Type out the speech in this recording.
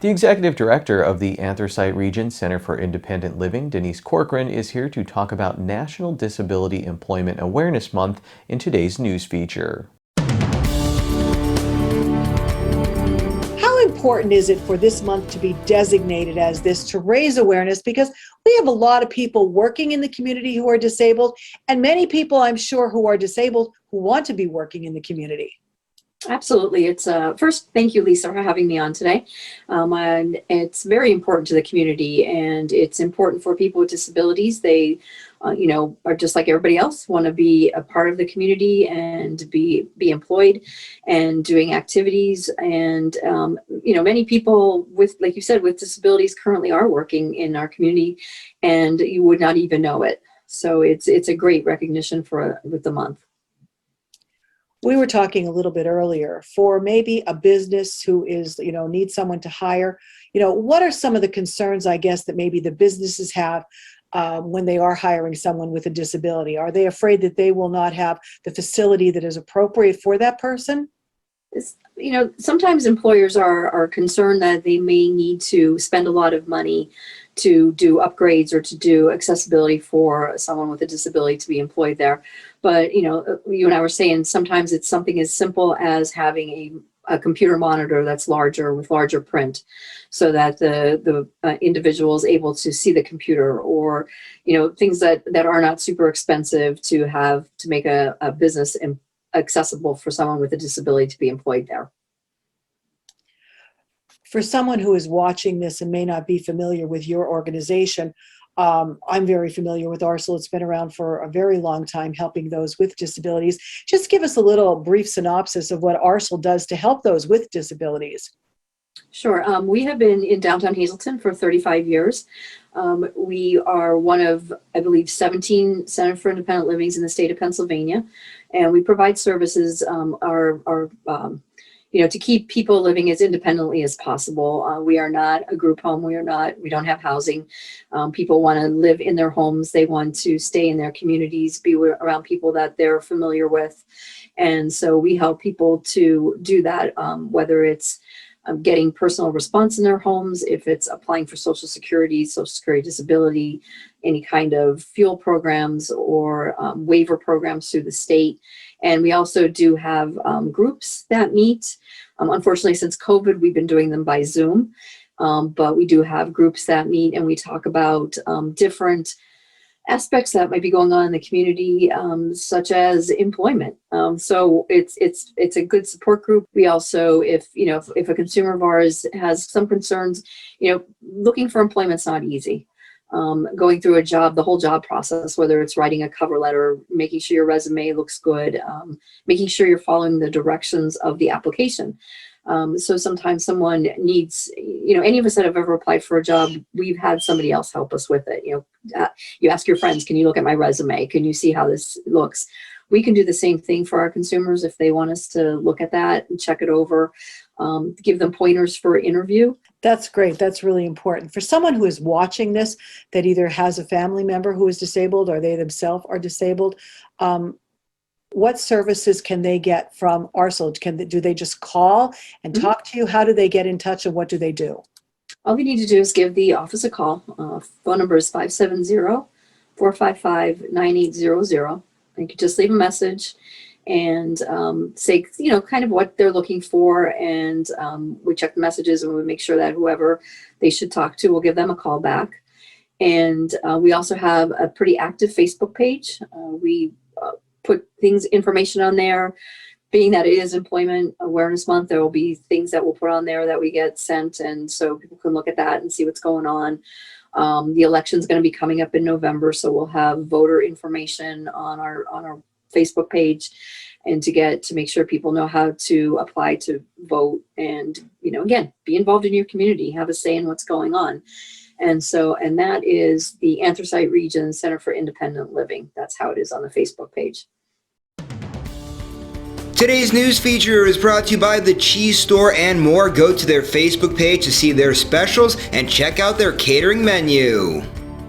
The executive director of the Anthracite Region Center for Independent Living, Denise Corcoran, is here to talk about National Disability Employment Awareness Month in today's news feature. How important is it for this month to be designated as this to raise awareness? Because we have a lot of people working in the community who are disabled, and many people, I'm sure, who are disabled who want to be working in the community. Absolutely. It's first, thank you, Lisa, for having me on today. And it's very important to the community, and it's important for people with disabilities. They, are just like everybody else, want to be a part of the community and be employed and doing activities. And many people with, like you said, with disabilities currently are working in our community, and you would not even know it. So it's a great recognition with the month. We were talking a little bit earlier for maybe a business who is, needs someone to hire. What are some of the concerns, I guess, that maybe the businesses have when they are hiring someone with a disability? Are they afraid that they will not have the facility that is appropriate for that person? Sometimes employers are concerned that they may need to spend a lot of money to do upgrades or to do accessibility for someone with a disability to be employed there. But, you and I were saying sometimes it's something as simple as having a computer monitor that's larger with larger print so that the individual is able to see the computer, or, things that are not super expensive to make a business accessible for someone with a disability to be employed there. For someone who is watching this and may not be familiar with your organization, I'm very familiar with ARSL. It's been around for a very long time, helping those with disabilities. Just give us a little brief synopsis of what ARSL does to help those with disabilities. Sure. We have been in downtown Hazleton for 35 years. We are one of, I believe, 17 Center for Independent Livings in the state of Pennsylvania, and we provide services to keep people living as independently as possible. We are not a group home. We don't have housing. People want to live in their homes. They want to stay in their communities, be around people that they're familiar with. And so we help people to do that, whether it's getting personal response in their homes, if it's applying for Social Security disability, any kind of fuel programs or waiver programs through the state. And we also do have groups that meet. Unfortunately, since COVID, we've been doing them by Zoom, but we do have groups that meet, and we talk about different aspects that might be going on in the community, such as employment. So it's a good support group. We also, if a consumer of ours has some concerns, looking for employment's not easy. Going through the whole job process, whether it's writing a cover letter, making sure your resume looks good, making sure you're following the directions of the application. So sometimes someone needs, any of us that have ever applied for a job, we've had somebody else help us with it. You ask your friends, can you look at my resume? Can you see how this looks? We can do the same thing for our consumers if they want us to look at that and check it over, give them pointers for an interview. That's great. That's really important. For someone who is watching this that either has a family member who is disabled or they themselves are disabled, what services can they get from ARSL? Do they just call and talk to you? How do they get in touch, and what do they do? All they need to do is give the office a call. Phone number is 570-455-9800. You can just leave a message and say, kind of what they're looking for. And we check the messages, and we make sure that whoever they should talk to will give them a call back. And we also have a pretty active Facebook page. We put information on there. Being that it is Employment Awareness Month, there will be things that we'll put on there that we get sent, and so people can look at that and see what's going on. The election is going to be coming up in November, so we'll have voter information on our Facebook page, and to make sure people know how to apply to vote, and again, be involved in your community, have a say in what's going on. And that is the Anthracite Region Center for Independent Living. That's how it is on the Facebook page. Today's news feature is brought to you by The Cheese Store and more. Go to their Facebook page to see their specials and check out their catering menu.